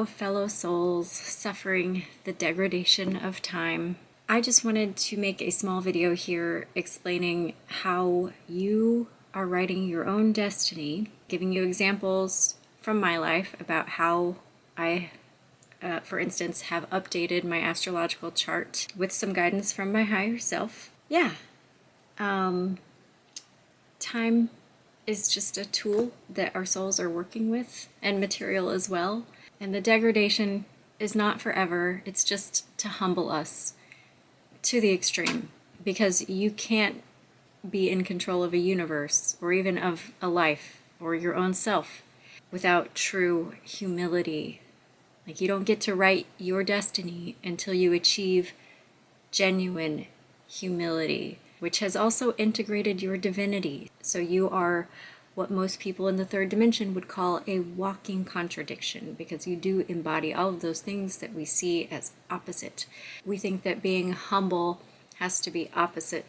fellow souls suffering the degradation of time. I just wanted to make a small video here explaining how you are writing your own destiny, giving you examples from my life about how I, for instance, have updated my astrological chart with some guidance from my higher self. Yeah. Time is just a tool that our souls are working with, and material as well. And the degradation is not forever. It's just to humble us to the extreme, because you can't be in control of a universe or even of a life or your own self without true humility. Like, you don't get to write your destiny until you achieve genuine humility, which has also integrated your divinity. So you are what most people in the third dimension would call a walking contradiction, because you do embody all of those things that we see as opposite. We think that being humble has to be opposite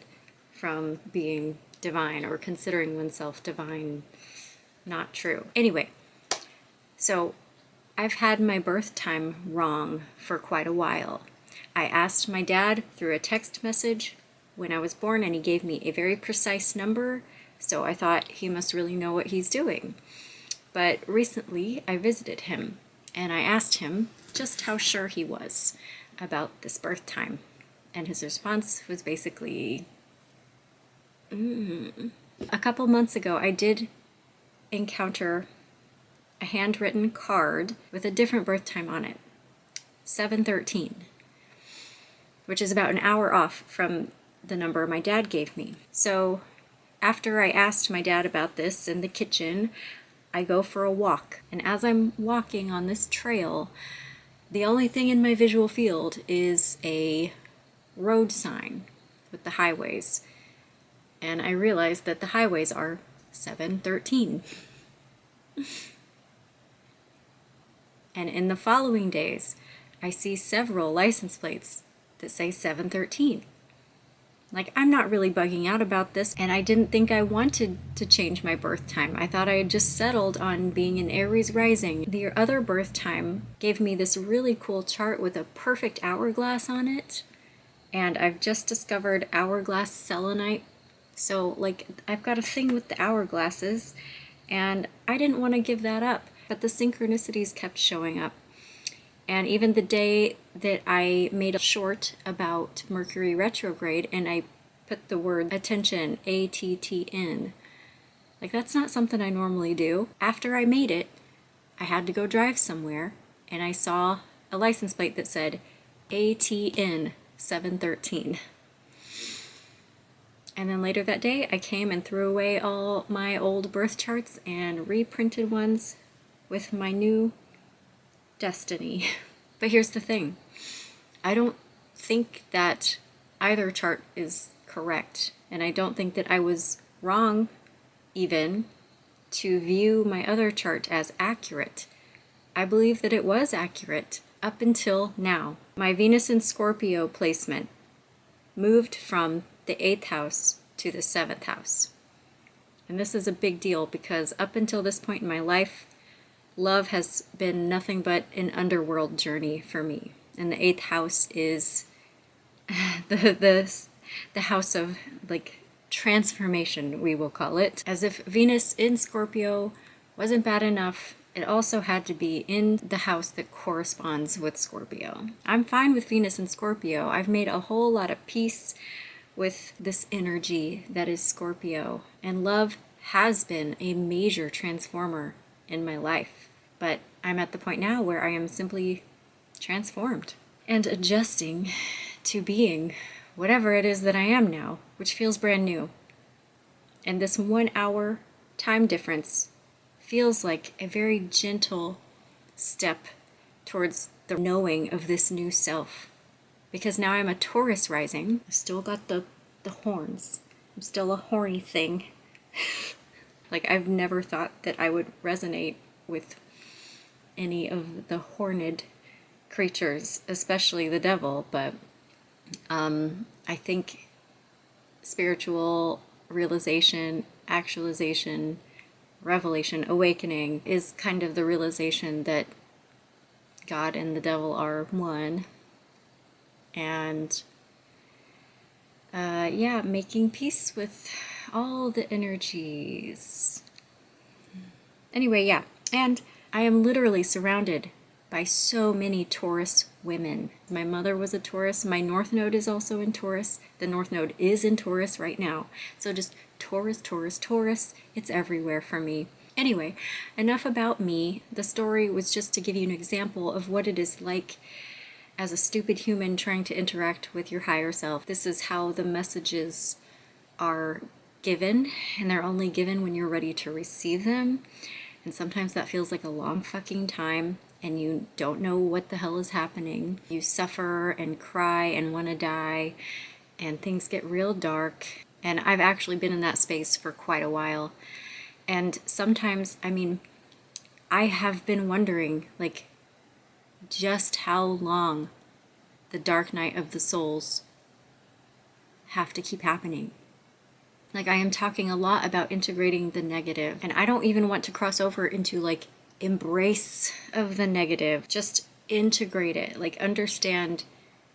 from being divine or considering oneself divine. Not true. Anyway, so I've had my birth time wrong for quite a while. I asked my dad through a text message when I was born, and he gave me a very precise number, so I thought he must really know what he's doing. But recently I visited him, and I asked him just how sure he was about this birth time, and his response was basically, A couple months ago I did encounter a handwritten card with a different birth time on it, 7/13, which is about an hour off from the number my dad gave me. So after I asked my dad about this in the kitchen, I go for a walk. And as I'm walking on this trail, the only thing in my visual field is a road sign with the highways. And I realized that the highways are 7/13. And in the following days, I see several license plates that say 7/13. Like, I'm not really bugging out about this, and I didn't think I wanted to change my birth time. I thought I had just settled on being an Aries rising. The other birth time gave me this really cool chart with a perfect hourglass on it, and I've just discovered hourglass selenite. So, like, I've got a thing with the hourglasses, and I didn't want to give that up, but the synchronicities kept showing up. And even the day that I made a short about Mercury retrograde and I put the word attention, ATTN, like, that's not something I normally do. After I made it, I had to go drive somewhere, and I saw a license plate that said ATN 7/13. And then later that day, I came and threw away all my old birth charts and reprinted ones with my new destiny. But here's the thing. I don't think that either chart is correct, and I don't think that I was wrong even to view my other chart as accurate. I believe that it was accurate up until now. My Venus in Scorpio placement moved from the 8th house to the 7th house. And this is a big deal, because up until this point in my life, love has been nothing but an underworld journey for me. And the 8th house is the house of, like, transformation, we will call it. As if Venus in Scorpio wasn't bad enough, it also had to be in the house that corresponds with Scorpio. I'm fine with Venus in Scorpio. I've made a whole lot of peace with this energy that is Scorpio. And love has been a major transformer in my life. But I'm at the point now where I am simply transformed and adjusting to being whatever it is that I am now, which feels brand new. And this 1 hour time difference feels like a very gentle step towards the knowing of this new self. Because now I'm a Taurus rising. I've still got the horns. I'm still a horny thing. Like, I've never thought that I would resonate with any of the horned creatures, especially the devil, but I think spiritual realization, actualization, revelation, awakening is kind of the realization that God and the devil are one. And yeah, making peace with all the energies. Anyway, yeah, and I am literally surrounded by so many Taurus women. My mother was a Taurus. My North Node is also in Taurus. The North Node is in Taurus right now. So just Taurus, Taurus, Taurus. It's everywhere for me. Anyway, enough about me. The story was just to give you an example of what it is like as a stupid human trying to interact with your higher self. This is how the messages are given, and they're only given when you're ready to receive them. And sometimes that feels like a long fucking time, and you don't know what the hell is happening. You suffer and cry and want to die, and things get real dark. And I've actually been in that space for quite a while. And sometimes, I mean, I have been wondering, like, just how long the dark night of the souls have to keep happening. Like, I am talking a lot about integrating the negative, and I don't even want to cross over into like embrace of the negative. Just integrate it, like understand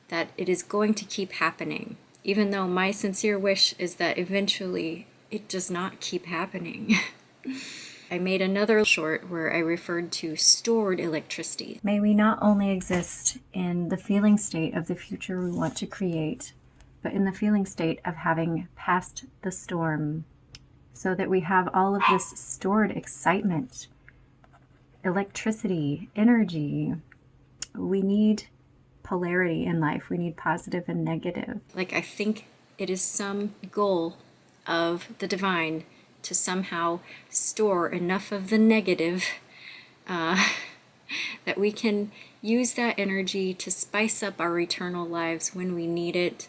that it is going to keep happening, even though my sincere wish is that eventually it does not keep happening. I made another short where I referred to stored electricity. May we not only exist in the feeling state of the future we want to create, but in the feeling state of having passed the storm, so that we have all of this stored excitement, electricity, energy. We need polarity in life. We need positive and negative. Like, I think it is some goal of the divine to somehow store enough of the negative that we can use that energy to spice up our eternal lives when we need it,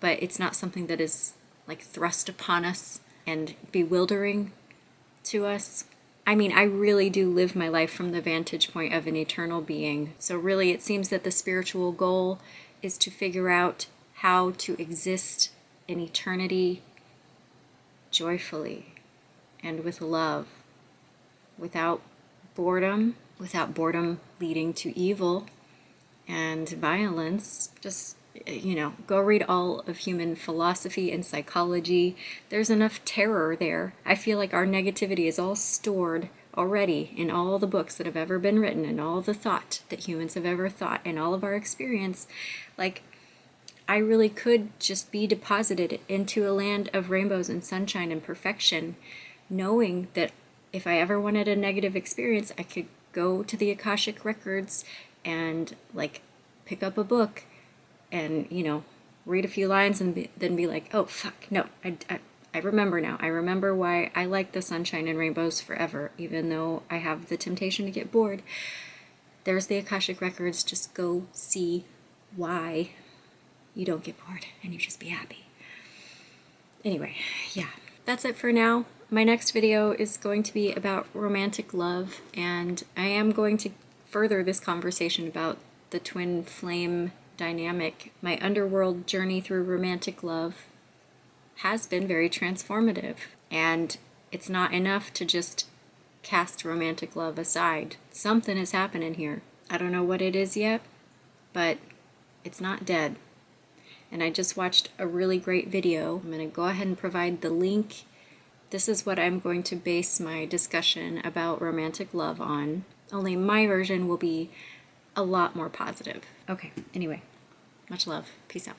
but it's not something that is like thrust upon us and bewildering to us. I mean, I really do live my life from the vantage point of an eternal being. So really, it seems that the spiritual goal is to figure out how to exist in eternity joyfully and with love, without boredom leading to evil and violence. Just, you know, go read all of human philosophy and psychology. There's enough terror there. I feel like our negativity is all stored already in all the books that have ever been written and all the thought that humans have ever thought and all of our experience. Like, I really could just be deposited into a land of rainbows and sunshine and perfection, knowing that if I ever wanted a negative experience, I could go to the Akashic records and like pick up a book and, you know, read a few lines and then be like, oh, fuck, no, I remember now. I remember why I like the sunshine and rainbows forever, even though I have the temptation to get bored. There's the Akashic records. Just go see why you don't get bored and you just be happy. Anyway, yeah, that's it for now. My next video is going to be about romantic love, and I am going to further this conversation about the twin flame dynamic. My underworld journey through romantic love has been very transformative, and it's not enough to just cast romantic love aside. Something is happening here. I don't know what it is yet, but it's not dead. And I just watched a really great video. I'm going to go ahead and provide the link. This is what I'm going to base my discussion about romantic love on. Only my version will be a lot more positive. Okay, anyway, much love. Peace out.